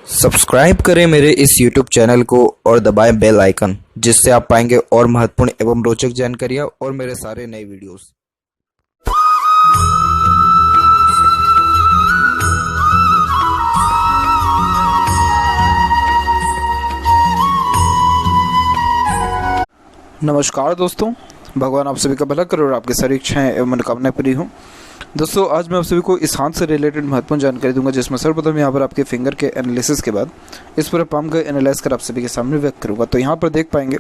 Subscribe करें मेरे इस YouTube चैनल को और दबाएं बेल आइकन, जिससे आप पाएंगे और महत्वपूर्ण एवं रोचक जानकारियाँ और मेरे सारे नए वीडियोस। नमस्कार दोस्तों, भगवान आप सभी का भला करे और आपकी सारी इच्छाएं एवं मनोकामनाएं पूरी हों। दोस्तों, आज मैं आप सभी को इस हाथ से रिलेटेड महत्वपूर्ण जानकारी दूंगा, जिसमें सर्वप्रथम यहाँ पर आपके फिंगर के एनालिसिस के बाद इस पूरे पाम का एनालाइज कर आप सभी के सामने व्यक्त करूँगा। तो यहाँ पर देख पाएंगे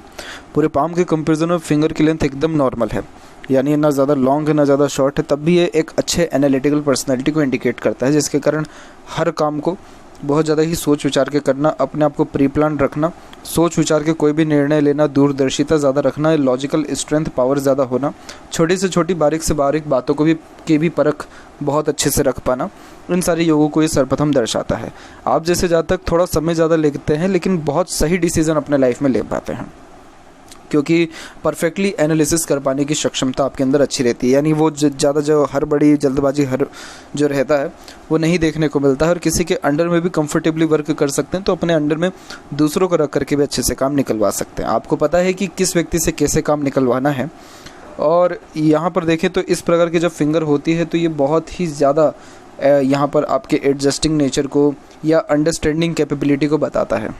पूरे पाम के कंपेरिजन में फिंगर की लेंथ एकदम नॉर्मल है, यानी ना ज़्यादा लॉन्ग है ना ज़्यादा शॉर्ट है। तब भी ये एक अच्छे एनालिटिकल पर्सनैलिटी को इंडिकेट करता है, जिसके कारण हर काम को बहुत ज़्यादा ही सोच विचार के करना, अपने आप को प्री प्लान रखना, सोच विचार के कोई भी निर्णय लेना, दूरदर्शिता ज़्यादा रखना, लॉजिकल स्ट्रेंथ पावर ज़्यादा होना, छोटी से छोटी बारीक से बारीक बातों को भी परख बहुत अच्छे से रख पाना, इन सारे योगों को ये सर्वप्रथम दर्शाता है। आप जैसे ज़्यादा तक थोड़ा समय ज़्यादा लेते हैं, लेकिन बहुत सही डिसीजन अपने लाइफ में ले पाते हैं, क्योंकि परफेक्टली एनालिसिस कर पाने की सक्षमता आपके अंदर अच्छी रहती है। यानी वो ज़्यादा जो हड़बड़ी जल्दबाजी जो रहता है वो नहीं देखने को मिलता है, और किसी के अंडर में भी कंफर्टेबली वर्क कर सकते हैं, तो अपने अंडर में दूसरों को रख करके भी अच्छे से काम निकलवा सकते हैं। आपको पता है कि किस व्यक्ति से कैसे काम निकलवाना है। और यहाँ पर देखें तो इस प्रकार की जब फिंगर होती है तो ये बहुत ही ज़्यादा यहाँ पर आपके एडजस्टिंग नेचर को या अंडरस्टैंडिंग कैपेबिलिटी को बताता है।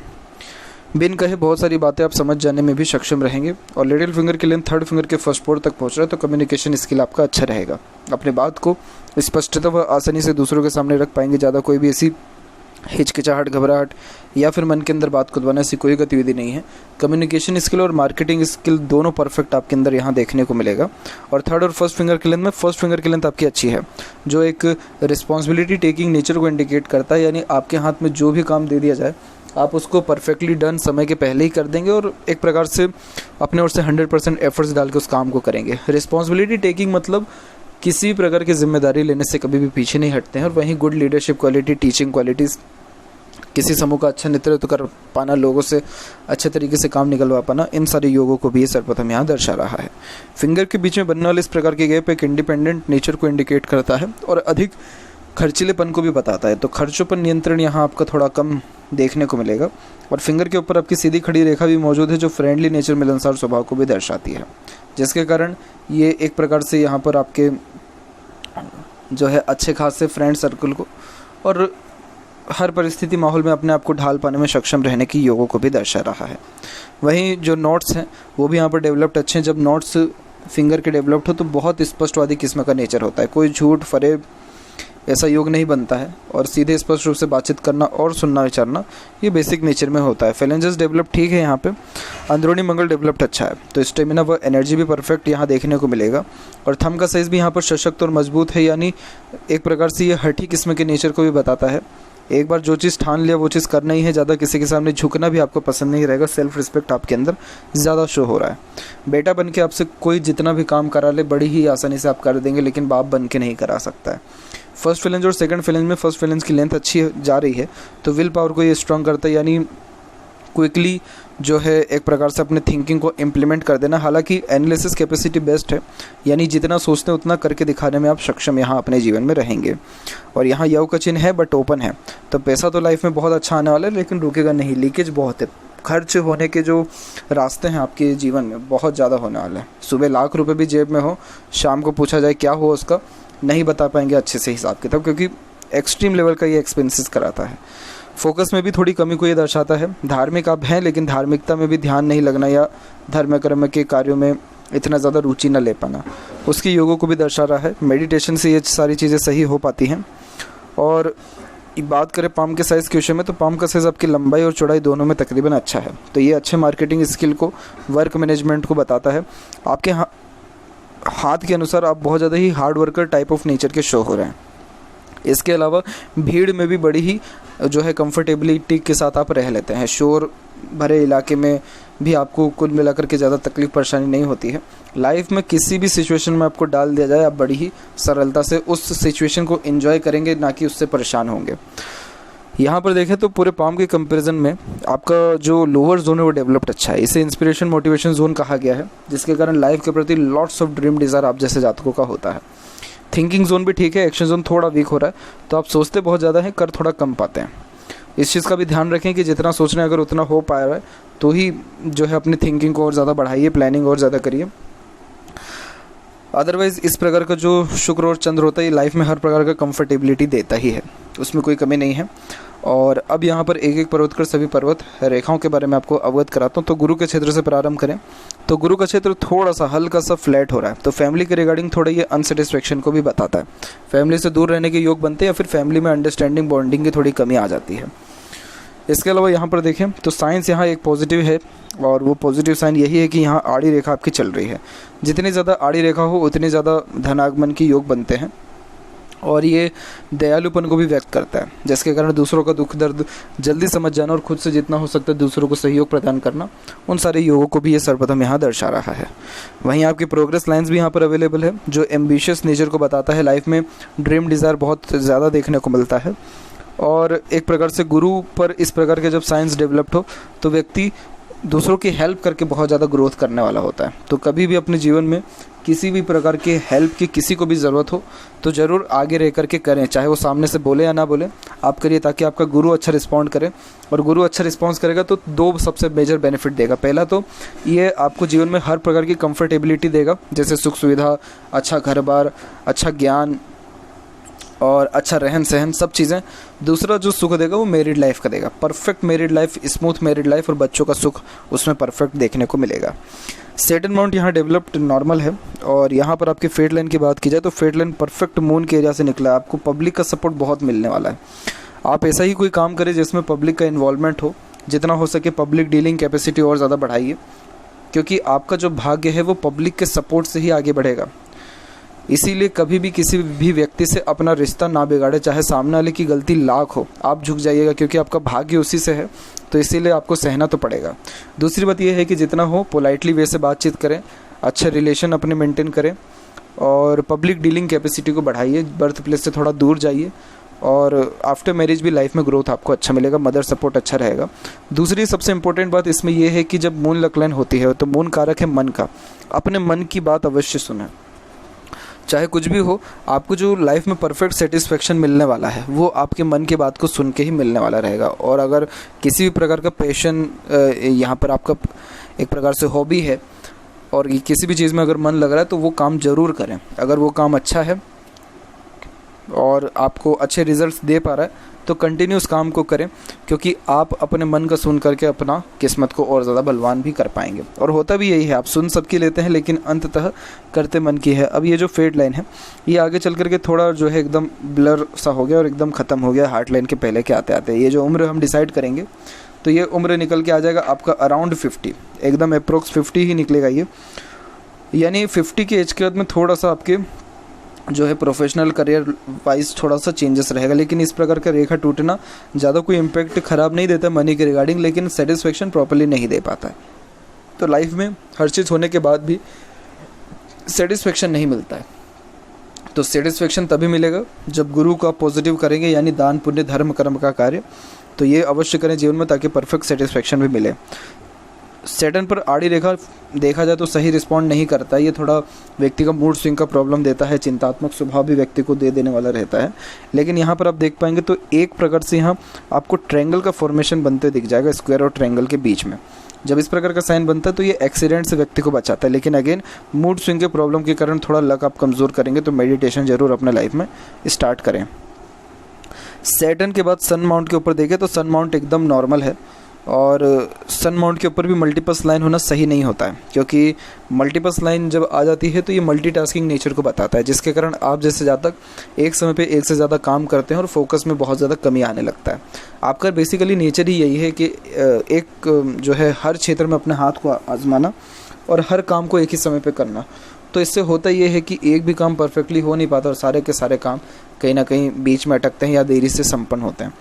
बिन कहे बहुत सारी बातें आप समझ जाने में भी सक्षम रहेंगे। और लिटिल फिंगर की लेंथ थर्ड फिंगर के फर्स्ट पोर तक पहुंच रहा है, तो कम्युनिकेशन स्किल आपका अच्छा रहेगा। अपने बात को स्पष्टता व आसानी से दूसरों के सामने रख पाएंगे। ज़्यादा कोई भी ऐसी हिचकिचाहट, घबराहट या फिर मन के अंदर बात को दबाने ऐसी कोई गतिविधि नहीं है। कम्युनिकेशन स्किल और मार्केटिंग स्किल दोनों परफेक्ट आपके अंदर यहाँ देखने को मिलेगा। और थर्ड और फर्स्ट फिंगर की लेंथ में फर्स्ट फिंगर की लेंथ आपकी अच्छी है, जो एक रिस्पॉन्सिबिलिटी टेकिंग नेचर को इंडिकेट करता है। यानी आपके हाथ में जो भी काम दे दिया जाए आप उसको परफेक्टली डन समय के पहले ही कर देंगे, और एक प्रकार से अपने ओर से 100% एफर्ट्स डाल के उस काम को करेंगे। रिस्पॉन्सिबिलिटी टेकिंग मतलब किसी भी प्रकार की जिम्मेदारी लेने से कभी भी पीछे नहीं हटते हैं। और वहीं good leadership quality, teaching qualities, किसी समूह का अच्छा नेतृत्व कर पाना, लोगों से अच्छे तरीके से काम निकलवा पाना, इन सारे योगों को भी ये सर्वप्रथम यहाँ दर्शा रहा है। फिंगर के बीच में बनने वाले इस प्रकार के गैप एक इंडिपेंडेंट नेचर को इंडिकेट करता है और अधिक खर्चीलेपन को भी बताता है। तो खर्चों पर नियंत्रण यहाँ आपका थोड़ा कम देखने को मिलेगा। और फिंगर के ऊपर आपकी सीधी खड़ी रेखा भी मौजूद है, जो फ्रेंडली नेचर, मिलनसार स्वभाव को भी दर्शाती है, जिसके कारण ये एक प्रकार से यहाँ पर आपके जो है अच्छे खासे फ्रेंड सर्कल को और हर परिस्थिति माहौल में अपने आप को ढाल पाने में सक्षम रहने की योगों को भी दर्शा रहा है। वहीं जो नोट्स हैं वो भी यहाँ पर डेवलप्ड अच्छे हैं। जब नोट्स फिंगर के डेवलप्ड हो तो बहुत स्पष्टवादी किस्म का नेचर होता है, कोई झूठ फरेब ऐसा योग नहीं बनता है, और सीधे स्पष्ट रूप से बातचीत करना और सुनना विचारना ये बेसिक नेचर में होता है। फेलेंजेस डेवलप ठीक है यहाँ पे, अंदरूनी मंगल डेवलप्ड अच्छा है, तो स्टेमिना व एनर्जी भी परफेक्ट यहाँ देखने को मिलेगा। और थंब का साइज़ भी यहाँ पर सशक्त और मजबूत है, यानी एक प्रकार से ये हठी किस्म के नेचर को भी बताता है। एक बार जो चीज़ ठान लिया वो चीज़ करना ही है, ज़्यादा किसी के सामने झुकना भी आपको पसंद नहीं रहेगा। सेल्फ रिस्पेक्ट आपके अंदर ज़्यादा शो हो रहा है। बेटा बन के आपसे कोई जितना भी काम करा ले बड़ी ही आसानी से आप कर देंगे, लेकिन बाप बन के नहीं करा सकता है। फर्स्ट फिलेंज और सेकंड फिलेंज में फर्स्ट फिलेंज की लेंथ अच्छी जा रही है, तो विल पावर को ये स्ट्रॉन्ग करता है, यानी क्विकली जो है एक प्रकार से अपने थिंकिंग को इम्प्लीमेंट कर देना। हालांकि एनालिसिस कैपेसिटी बेस्ट है, यानी जितना सोचते हैं उतना करके दिखाने में आप सक्षम यहाँ अपने जीवन में रहेंगे। और यहाँ यव का चिन्ह है बट ओपन है, तो पैसा तो लाइफ में बहुत अच्छा आने वाला है, लेकिन रुकेगा नहीं। लीकेज बहुत है, खर्च होने के जो रास्ते हैं आपके जीवन में बहुत ज़्यादा होने वाले हैं। सुबह लाख रुपये भी जेब में हो, शाम को पूछा जाए क्या हो उसका, नहीं बता पाएंगे अच्छे से हिसाब किताब, क्योंकि एक्सट्रीम लेवल का ये एक्सपेंसेस कराता है। फोकस में भी थोड़ी कमी को ये दर्शाता है। धार्मिक आप हैं, लेकिन धार्मिकता में भी ध्यान नहीं लगना या धर्म कर्म के कार्यों में इतना ज़्यादा रुचि न ले पाना, उसकी योगों को भी दर्शा रहा है। मेडिटेशन से ये सारी चीज़ें सही हो पाती हैं। और बात करें पाम के साइज़ के विषय में, तो पाम का साइज़ आपकी लंबाई और चौड़ाई दोनों में तकरीबन अच्छा है, तो ये अच्छे मार्केटिंग स्किल को, वर्क मैनेजमेंट को बताता है। आपके हाथ के अनुसार आप बहुत ज़्यादा ही hard worker type of nature के शो हो रहे हैं। इसके अलावा भीड़ में भी बड़ी ही जो है कंफर्टेबिलिटी के साथ आप रह लेते हैं। शोर भरे इलाके में भी आपको कुल मिलाकर के ज़्यादा तकलीफ़ परेशानी नहीं होती है। लाइफ में किसी भी सिचुएशन में आपको डाल दिया जाए, आप बड़ी ही सरलता से उस सिचुएशन को एंजॉय करेंगे, ना कि उससे परेशान होंगे। यहाँ पर देखें तो पूरे पाम के कंपैरिजन में आपका जो लोअर जोन है वो डेवलप्ड अच्छा है। इसे इंस्पिरेशन मोटिवेशन जोन कहा गया है, जिसके कारण लाइफ के प्रति लॉट्स ऑफ ड्रीम डिज़ायर आप जैसे जातकों का होता है। थिंकिंग जोन भी ठीक है, एक्शन जोन थोड़ा वीक हो रहा है, तो आप सोचते बहुत ज़्यादा हैं, कर थोड़ा कम पाते हैं। इस चीज़ का भी ध्यान रखें कि जितना सोच रहे हैं अगर उतना हो पा रहा है तो ही जो है अपनी थिंकिंग को और ज़्यादा बढ़ाइए, प्लानिंग और ज़्यादा करिए। अदरवाइज़ इस प्रकार का जो शुक्र और चंद्र होता है ये लाइफ में हर प्रकार का कंफर्टेबिलिटी देता ही है, उसमें कोई कमी नहीं है। और अब यहाँ पर एक एक पर्वत कर सभी पर्वत रेखाओं के बारे में आपको अवगत कराता हूँ। तो गुरु के क्षेत्र से प्रारंभ करें तो गुरु का क्षेत्र थोड़ा सा हल्का सा फ्लैट हो रहा है, तो फैमिली के रिगार्डिंग थोड़ा ये अनसेटिस्फेक्शन को भी बताता है। फैमिली से दूर रहने के योग बनते हैं या फिर फैमिली में अंडरस्टैंडिंग बॉन्डिंग की थोड़ी कमी आ जाती है। इसके अलावा यहाँ पर देखें तो साइंस यहाँ एक पॉजिटिव है और वो पॉजिटिव साइन यही है कि यहाँ आड़ी रेखा आपकी चल रही है। जितनी ज़्यादा आड़ी रेखा हो उतनी ज़्यादा धनागमन की योग बनते हैं और ये दयालुपन को भी व्यक्त करता है, जिसके कारण दूसरों का दुख दर्द जल्दी समझ जाना और खुद से जितना हो सकता है दूसरों को सहयोग प्रदान करना, उन सारे योगों को भी ये सर्वप्रथम यहाँ दर्शा रहा है। वहीं आपकी प्रोग्रेस लाइंस भी यहाँ पर अवेलेबल है जो एम्बिशियस नेचर को बताता है। लाइफ में ड्रीम डिज़ायर बहुत ज़्यादा देखने को मिलता है और एक प्रकार से गुरु पर इस प्रकार के जब साइंस डेवलप्ड हो तो व्यक्ति दूसरों की हेल्प करके बहुत ज़्यादा ग्रोथ करने वाला होता है। तो कभी भी अपने जीवन में किसी भी प्रकार के हेल्प की किसी को भी ज़रूरत हो तो ज़रूर आगे रह करके करें, चाहे वो सामने से बोले या ना बोले, आप करिए ताकि आपका गुरु अच्छा रिस्पॉन्ड करे। और गुरु अच्छा रिस्पॉन्स करेगा तो दो सबसे मेजर बेनिफिट देगा। पहला तो ये आपको जीवन में हर प्रकार की कंफर्टेबिलिटी देगा, जैसे सुख सुविधा, अच्छा घर बार, अच्छा ज्ञान और अच्छा रहन सहन, सब चीज़ें। दूसरा जो सुख देगा वो मैरिड लाइफ का देगा, perfect married life, smooth married life और बच्चों का सुख उसमें परफेक्ट देखने को मिलेगा। सैटर्न माउंट यहाँ डेवलप्ड नॉर्मल है और यहाँ पर आपकी फेट लाइन की बात की जाए तो फेट लाइन परफेक्ट मून के एरिया से निकला है। आपको पब्लिक का सपोर्ट बहुत मिलने वाला है। आप ऐसा ही कोई काम करें जिसमें पब्लिक का इन्वॉल्वमेंट हो, जितना हो सके पब्लिक डीलिंग कैपेसिटी और ज़्यादा बढ़ाइए, क्योंकि आपका जो भाग्य है वो पब्लिक के सपोर्ट से ही आगे बढ़ेगा। इसीलिए कभी भी किसी भी व्यक्ति से अपना रिश्ता ना बिगाड़े, चाहे सामने वाले की गलती लाख हो, आप झुक जाइएगा क्योंकि आपका भाग्य उसी से है, तो इसीलिए आपको सहना तो पड़ेगा। दूसरी बात यह है कि जितना हो पोलाइटली वे से बातचीत करें, अच्छे रिलेशन अपने मेंटेन करें और पब्लिक डीलिंग कैपेसिटी को बढ़ाइए, बर्थ प्लेस से थोड़ा दूर जाइए और आफ्टर मैरिज भी लाइफ में ग्रोथ आपको अच्छा मिलेगा, मदर सपोर्ट अच्छा रहेगा। दूसरी सबसे इंपॉर्टेंट बात इसमें यह है कि जब मून लकलाइन होती है तो मून कारक है मन का, अपने मन की बात अवश्य सुनें। चाहे कुछ भी हो, आपको जो लाइफ में परफेक्ट सेटिस्फेक्शन मिलने वाला है वो आपके मन की बात को सुन के ही मिलने वाला रहेगा। और अगर किसी भी प्रकार का पैशन यहाँ पर आपका एक प्रकार से हॉबी है और किसी भी चीज़ में अगर मन लग रहा है तो वो काम ज़रूर करें। अगर वो काम अच्छा है और आपको अच्छे रिजल्ट्स दे पा रहा है तो कंटिन्यू उस काम को करें, क्योंकि आप अपने मन का सुन करके अपना किस्मत को और ज़्यादा बलवान भी कर पाएंगे। और होता भी यही है, आप सुन सबकी लेते हैं लेकिन अंततः करते मन की है। अब ये जो फेट लाइन है ये आगे चल करके थोड़ा जो है एकदम ब्लर सा हो गया और एकदम ख़त्म हो गया हार्ट लाइन के पहले के आते आते। ये जो उम्र हम डिसाइड करेंगे तो ये उम्र निकल के आ जाएगा आपका अराउंड 50, एकदम अप्रोक्स 50 ही निकलेगा ये। यानी 50 की एज के बाद में थोड़ा सा आपके जो है प्रोफेशनल करियर वाइज थोड़ा सा चेंजेस रहेगा, लेकिन इस प्रकार का रेखा टूटना ज़्यादा कोई इम्पैक्ट ख़राब नहीं देता मनी के रिगार्डिंग, लेकिन सेटिस्फेक्शन प्रॉपर्ली नहीं दे पाता है। तो लाइफ में हर चीज़ होने के बाद भी सेटिस्फेक्शन नहीं मिलता है। तो सेटिस्फेक्शन तभी मिलेगा जब गुरु का पॉजिटिव करेंगे, यानी दान पुण्य धर्म कर्म का कार्य, तो ये अवश्य करें जीवन में ताकि परफेक्ट सेटिस्फेक्शन भी मिले। सैटर्न पर आड़ी रेखा देखा जाए तो सही रिस्पॉन्ड नहीं करता है, ये थोड़ा व्यक्ति का मूड स्विंग का प्रॉब्लम देता है, चिंतात्मक स्वभाव भी व्यक्ति को दे देने वाला रहता है। लेकिन यहाँ पर आप देख पाएंगे तो एक प्रकार से यहाँ आपको ट्रायंगल का फॉर्मेशन बनते दिख जाएगा स्क्वायर और ट्रायंगल के बीच में। जब इस प्रकार का साइन बनता है तो ये एक्सीडेंट से व्यक्ति को बचाता है। लेकिन अगेन मूड स्विंग के प्रॉब्लम के कारण थोड़ा लक आप कमज़ोर करेंगे, तो मेडिटेशन ज़रूर अपने लाइफ में स्टार्ट करें। सैटर्न के बाद सन माउंट के ऊपर देखें तो सन माउंट एकदम नॉर्मल है और सन माउंट के ऊपर भी मल्टीपस लाइन होना सही नहीं होता है, क्योंकि मल्टीपस लाइन जब आ जाती है तो ये मल्टीटास्किंग नेचर को बताता है, जिसके कारण आप जैसे जातक एक समय पे एक से ज़्यादा काम करते हैं और फोकस में बहुत ज़्यादा कमी आने लगता है। आपका बेसिकली नेचर ही यही है कि एक जो है हर क्षेत्र में अपने हाथ को आजमाना और हर काम को एक ही समय पर करना। तो इससे होता ये है कि एक भी काम परफेक्टली हो नहीं पाता और सारे के सारे काम कहीं ना कहीं बीच में अटकते हैं या देरी से संपन्न होते हैं।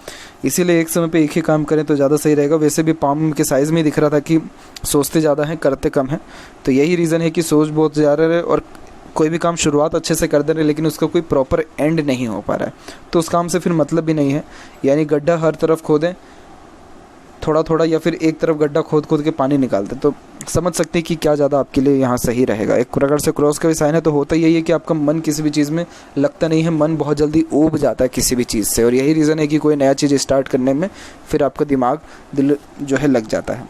इसीलिए एक समय पे एक ही काम करें तो ज़्यादा सही रहेगा। वैसे भी पाम के साइज़ में दिख रहा था कि सोचते ज़्यादा हैं करते कम हैं, तो यही रीज़न है कि सोच बहुत ज़्यादा है और कोई भी काम शुरुआत अच्छे से कर दे रहे लेकिन उसका कोई प्रॉपर एंड नहीं हो पा रहा है, तो उस काम से फिर मतलब भी नहीं है। यानी गड्ढा हर तरफ खोदें थोड़ा थोड़ा या फिर एक तरफ गड्ढा खोद खोद के पानी निकालते हैं। तो समझ सकते हैं कि क्या ज़्यादा आपके लिए यहाँ सही रहेगा। एक प्रकार से क्रॉस का भी साइन है, तो होता यही है कि आपका मन किसी भी चीज़ में लगता नहीं है, मन बहुत जल्दी ऊब जाता है किसी भी चीज़ से, और यही रीज़न है कि कोई नया चीज़ स्टार्ट करने में फिर आपका दिमाग दिल जो है लग जाता है।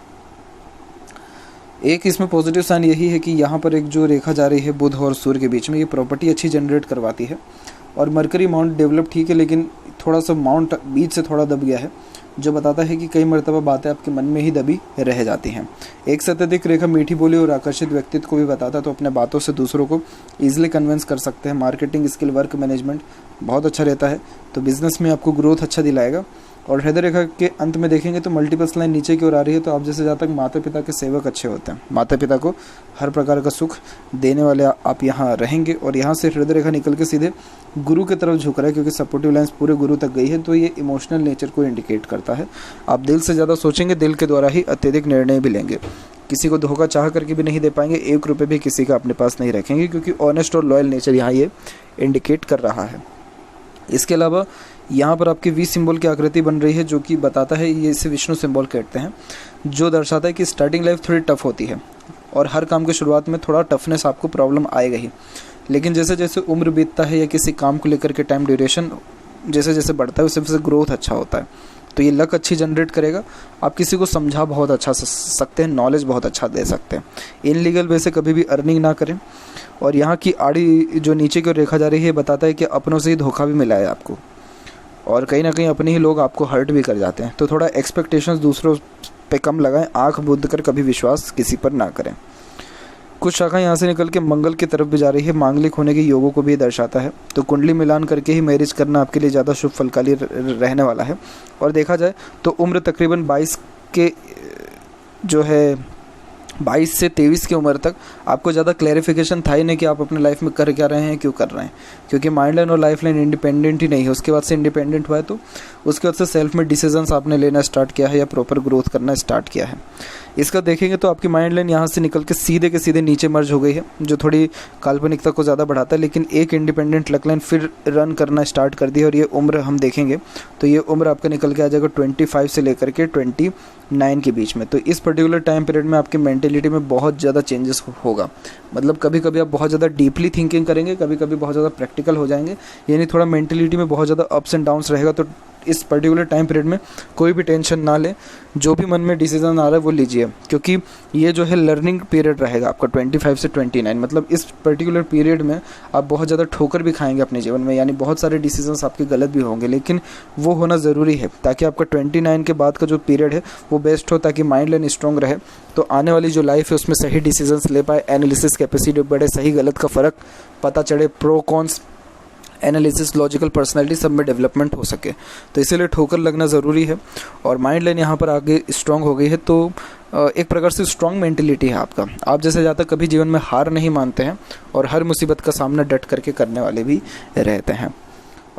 एक इसमें पॉजिटिव साइन यही है कि यहाँ पर एक जो रेखा जा रही है बुध और सूर्य के बीच में, ये प्रॉपर्टी अच्छी जनरेट करवाती है। और मरकरी माउंट डेवलप ठीक है, लेकिन थोड़ा सा माउंट बीच से थोड़ा दब गया है, जो बताता है कि कई मरतबा बातें आपके मन में ही दबी रह जाती हैं। एक से अत्यधिक रेखा मीठी बोली और आकर्षित व्यक्तित्व को भी बताता है, तो अपने बातों से दूसरों को ईजिली कन्विंस कर सकते हैं। मार्केटिंग स्किल, वर्क मैनेजमेंट बहुत अच्छा रहता है, तो बिजनेस में आपको ग्रोथ अच्छा दिलाएगा। और हृदय रेखा के अंत में देखेंगे तो मल्टीपल्स लाइन नीचे की ओर आ रही है, तो आप जैसे जहाँ तक माता पिता के सेवक अच्छे होते हैं, माता पिता को हर प्रकार का सुख देने वाले आप यहाँ रहेंगे। और यहाँ से हृदय रेखा निकल के सीधे गुरु की तरफ झुक रहा है, क्योंकि सपोर्टिव लाइन्स पूरे गुरु तक गई है, तो ये इमोशनल नेचर को इंडिकेट करता है। आप दिल से ज़्यादा सोचेंगे, दिल के द्वारा ही अत्यधिक निर्णय भी लेंगे, किसी को धोखा चाह करके भी नहीं दे पाएंगे, 1 रुपये भी किसी का अपने पास नहीं रखेंगे, क्योंकि ऑनेस्ट और लॉयल नेचर यहाँ ये इंडिकेट कर रहा है। इसके अलावा यहाँ पर आपके वी सिंबल की आकृति बन रही है, जो कि बताता है, ये इसे विष्णु सिंबल कहते हैं, जो दर्शाता है कि स्टार्टिंग लाइफ थोड़ी टफ होती है और हर काम की शुरुआत में थोड़ा टफनेस आपको प्रॉब्लम आएगा ही, लेकिन जैसे जैसे उम्र बीतता है या किसी काम को लेकर के टाइम ड्यूरेशन जैसे जैसे बढ़ता है, वैसे वैसे ग्रोथ अच्छा होता है। तो ये लक अच्छी जनरेट करेगा। आप किसी को समझा बहुत अच्छा सकते हैं, नॉलेज बहुत अच्छा दे सकते हैं। इनलीगल वे से कभी भी अर्निंग ना करें। और यहाँ की आड़ी जो नीचे की रेखा जा रही है, बताता है कि अपनों से ही धोखा भी मिला है आपको, और कहीं ना कहीं अपने ही लोग आपको हर्ट भी कर जाते हैं। तो थोड़ा एक्सपेक्टेशंस दूसरों पे कम लगाएं, आंख बंद कर कभी विश्वास किसी पर ना करें। कुछ शाखा यहाँ से निकल के मंगल की तरफ भी जा रही है, मांगलिक होने के योगों को भी दर्शाता है। तो कुंडली मिलान करके ही मैरिज करना आपके लिए ज़्यादा शुभ फलकारी रहने वाला है। और देखा जाए तो उम्र तकरीबन 22 के जो है 22 से 23 की उम्र तक आपको ज़्यादा क्लैरिफिकेशन था ही नहीं कि आप अपने लाइफ में कर क्या रहे हैं, क्यों कर रहे हैं, क्योंकि माइंड लाइन और लाइफ लाइन इंडिपेंडेंट ही नहीं है। उसके बाद से इंडिपेंडेंट हुआ है, तो उसके बाद से सेल्फ में डिसीजंस आपने लेना स्टार्ट किया है या प्रॉपर ग्रोथ करना स्टार्ट किया है। इसका देखेंगे तो आपकी माइंड लाइन यहाँ से निकल के सीधे के सीधे नीचे मर्ज हो गई है, जो थोड़ी काल्पनिकता को ज़्यादा बढ़ाता है, लेकिन एक इंडिपेंडेंट लक लाइन फिर रन करना स्टार्ट कर दी है। और ये उम्र हम देखेंगे तो ये उम्र आपका निकल के आ जाएगा 25 से लेकर के 29 के बीच में। तो इस पर्टिकुलर टाइम पीरियड में आपकी मेंटेलिटी में बहुत ज़्यादा चेंजेस होगा। मतलब कभी कभी आप बहुत ज़्यादा डीपली थिंकिंग करेंगे, कभी कभी बहुत ज़्यादा प्रैक्टिकल हो जाएंगे, यानी थोड़ा मेंटेलिटी में बहुत ज़्यादा अप्स एंड डाउन्स रहेगा। तो इस पर्टिकुलर टाइम पीरियड में कोई भी टेंशन ना लें, जो भी मन में डिसीजन आ रहा है वो लीजिए, क्योंकि ये जो है लर्निंग पीरियड रहेगा आपका 25 से 29। मतलब इस पर्टिकुलर पीरियड में आप बहुत ज़्यादा ठोकर भी खाएंगे अपने जीवन में, यानी बहुत सारे डिसीजंस आपके गलत भी होंगे, लेकिन वो होना ज़रूरी है ताकि आपका 29 के बाद का जो पीरियड है वो बेस्ट हो, ताकि माइंड लाइन स्ट्रॉन्ग रहे, तो आने वाली जो लाइफ है उसमें सही डिसीजंस ले पाए, एनालिसिस कैपेसिटी बढ़े, सही गलत का फ़र्क पता चले, pro cons analysis, logical personality सब में डेवलपमेंट हो सके। तो इसीलिए ठोकर लगना ज़रूरी है। और माइंड लाइन यहाँ पर आगे स्ट्रॉन्ग हो गई है, तो एक प्रकार से स्ट्रॉन्ग मेंटेलिटी है आपका। आप जैसे ज़्यादा कभी जीवन में हार नहीं मानते हैं और हर मुसीबत का सामना डट करके करने वाले भी रहते हैं।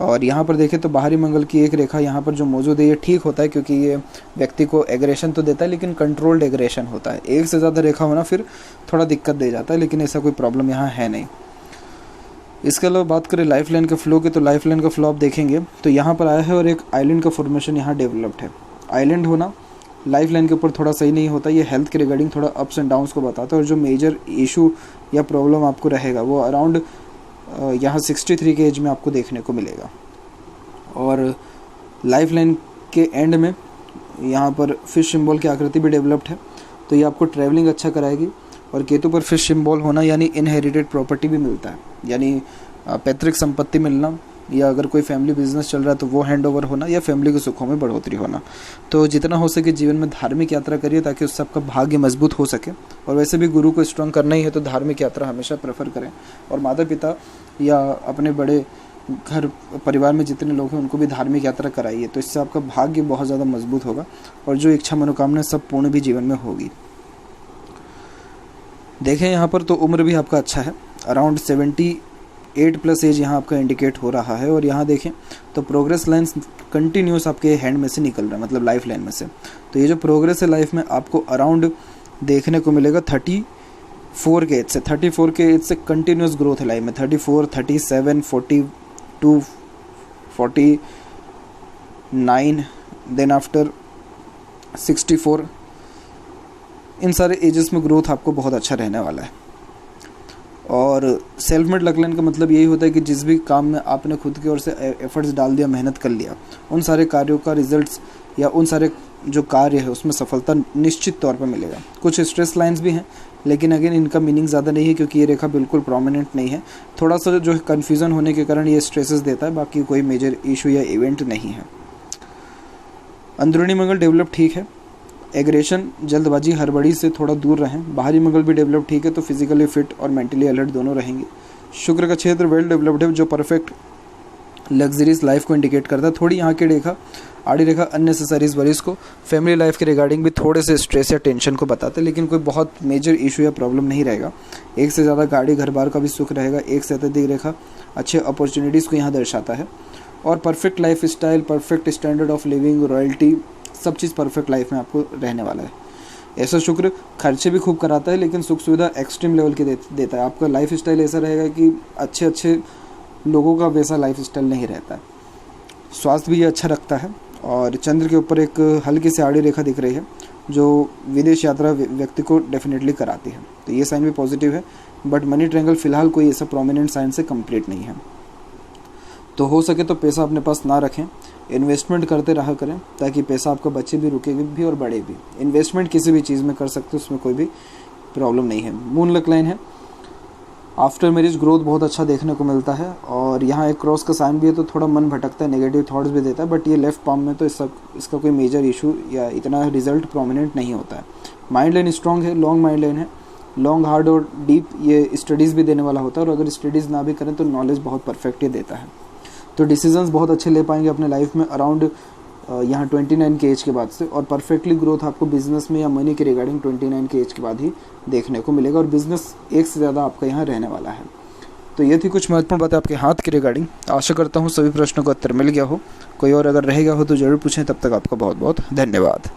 और यहाँ पर देखें तो बाहरी मंगल की एक रेखा यहाँ पर जो मौजूद है, ये ठीक होता है, क्योंकि ये व्यक्ति को एग्रेशन तो देता है, लेकिन कंट्रोल्ड एग्रेशन होता है। एक से ज़्यादा रेखा होना फिर थोड़ा दिक्कत दे जाता है, लेकिन ऐसा कोई प्रॉब्लम यहाँ है नहीं। इसके अलावा बात करें लाइफ लाइन के फ्लो की, तो लाइफ लाइन का फ्लो आप देखेंगे तो यहाँ पर आया है और एक आइलैंड का फॉर्मेशन यहाँ डेवलप्ड है। आइलैंड होना लाइफ लाइन के ऊपर थोड़ा सही नहीं होता, ये हेल्थ के रिगार्डिंग थोड़ा अप्स एंड डाउन्स को बताता है। और जो मेजर इशू या प्रॉब्लम आपको रहेगा वो अराउंड यहाँ 63 के एज में आपको देखने को मिलेगा। और लाइफ लाइन के एंड में यहाँ पर फिश सिंबल की आकृति भी डेवलप्ड है, तो ये आपको ट्रैवलिंग अच्छा कराएगी। और केतु पर फिश सिंबल होना यानी इनहेरिटेड प्रॉपर्टी भी मिलता है, यानी पैतृक संपत्ति मिलना, या अगर कोई फैमिली बिजनेस चल रहा है तो वो हैंड ओवर होना, या फैमिली के सुखों में बढ़ोतरी होना। तो जितना हो सके जीवन में धार्मिक यात्रा करिए, ताकि उससे आपका भाग्य मजबूत हो सके। और वैसे भी गुरु को स्ट्रॉन्ग करना ही है, तो धार्मिक यात्रा हमेशा प्रेफर करें। और माता पिता या अपने बड़े घर परिवार में जितने लोग हैं उनको भी धार्मिक यात्रा कराइए, तो इससे आपका भाग्य बहुत ज़्यादा मजबूत होगा और जो इच्छा मनोकामना सब पूर्ण भी जीवन में होगी। देखें यहाँ पर तो उम्र भी आपका अच्छा है, अराउंड 78 प्लस एज यहाँ आपका इंडिकेट हो रहा है। और यहाँ देखें तो प्रोग्रेस लाइन्स कंटिन्यूस आपके हैंड में से निकल रहा है, मतलब लाइफ लाइन में से। तो ये जो प्रोग्रेस है लाइफ में आपको अराउंड देखने को मिलेगा 34 के एज से। 34 के एज से कंटिन्यूस ग्रोथ है लाइफ में, 34, 37, 42, 49, देन आफ्टर 64, इन सारे एजेस में ग्रोथ आपको बहुत अच्छा रहने वाला है। और सेल्फ मेड लक लाइन का मतलब यही होता है कि जिस भी काम में आपने खुद की ओर से एफर्ट्स डाल दिया, मेहनत कर लिया, उन सारे कार्यों का रिजल्ट्स या उन सारे जो कार्य है उसमें सफलता निश्चित तौर पर मिलेगा। कुछ स्ट्रेस लाइंस भी हैं, लेकिन अगेन इनका मीनिंग ज़्यादा नहीं है क्योंकि ये रेखा बिल्कुल प्रोमिनेंट नहीं है। थोड़ा सा जो कन्फ्यूज़न होने के कारण ये स्ट्रेसेस देता है, बाकी कोई मेजर इशू या इवेंट नहीं है। अंदरूनी मंगल डेवलप ठीक है। एग्रेशन, जल्दबाजी, हड़बड़ी से थोड़ा दूर रहें। बाहरी मंगल भी डेवलप ठीक है, तो फिजिकली फिट और मेंटली अलर्ट दोनों रहेंगे। शुक्र का क्षेत्र वेल डेवलप्ड है, जो परफेक्ट लग्जरीज लाइफ को इंडिकेट करता है। थोड़ी यहाँ की रेखा, आड़ी रेखा अननेसेसरीज वरीज को, फैमिली लाइफ के रिगार्डिंग भी थोड़े से स्ट्रेस या टेंशन को बताते हैं, लेकिन कोई बहुत मेजर इशू या प्रॉब्लम नहीं रहेगा। एक से ज़्यादा गाड़ी घर बार का भी सुख रहेगा। एक से अत्यधिक रेखा अच्छे अपॉर्चुनिटीज़ को यहाँ दर्शाता है। और perfect life style, perfect standard of living, royalty, सब चीज़ परफेक्ट लाइफ में आपको रहने वाला है। ऐसा शुक्र खर्चे भी खूब कराता है, लेकिन सुख सुविधा एक्सट्रीम लेवल की देता है। आपका लाइफ स्टाइल ऐसा रहेगा कि अच्छे लोगों का वैसा लाइफ स्टाइल नहीं रहता है। स्वास्थ्य भी ये अच्छा रखता है। और चंद्र के ऊपर एक हल्की सी आड़ी रेखा दिख रही है, जो विदेश यात्रा व्यक्ति को डेफिनेटली कराती है, तो ये साइन भी पॉजिटिव है। बट मनी ट्रायंगल फिलहाल कोई ऐसा प्रोमिनेंट साइन से कंप्लीट नहीं है। तो हो सके तो पैसा अपने पास ना रखें, इन्वेस्टमेंट करते रहा करें, ताकि पैसा आपका बचे भी, रुके भी और बढ़े भी। इन्वेस्टमेंट किसी भी चीज़ में कर सकते हो, उसमें कोई भी प्रॉब्लम नहीं है। मून लक लाइन है। आफ्टर मैरिज ग्रोथ बहुत अच्छा देखने को मिलता है। और यहाँ एक क्रॉस का साइन भी है, तो थोड़ा मन भटकता है, नेगेटिव थॉट्स भी देता है। बट ये लेफ्ट पाम में तो इसका कोई मेजर इशू या इतना रिजल्ट प्रोमिनेंट नहीं होता है। माइंड लाइन स्ट्रॉन्ग है, लॉन्ग माइंड लाइन है, लॉन्ग हार्ड और डीप ये स्टडीज़ भी देने वाला होता है। और अगर स्टडीज़ ना भी करें तो नॉलेज बहुत परफेक्ट ही देता है। तो डिसीजंस बहुत अच्छे ले पाएंगे अपने लाइफ में अराउंड यहाँ 29 के एज के बाद से। और परफेक्टली ग्रोथ आपको बिजनेस में या मनी के रिगार्डिंग 29 के एज के बाद ही देखने को मिलेगा। और बिजनेस एक से ज़्यादा आपका यहाँ रहने वाला है। तो ये थी कुछ महत्वपूर्ण बातें आपके हाथ के रिगार्डिंग। आशा करता हूँ सभी प्रश्नों का उत्तर मिल गया हो। कोई और अगर रह गया हो तो ज़रूर पूछें। तब तक आपका बहुत बहुत धन्यवाद।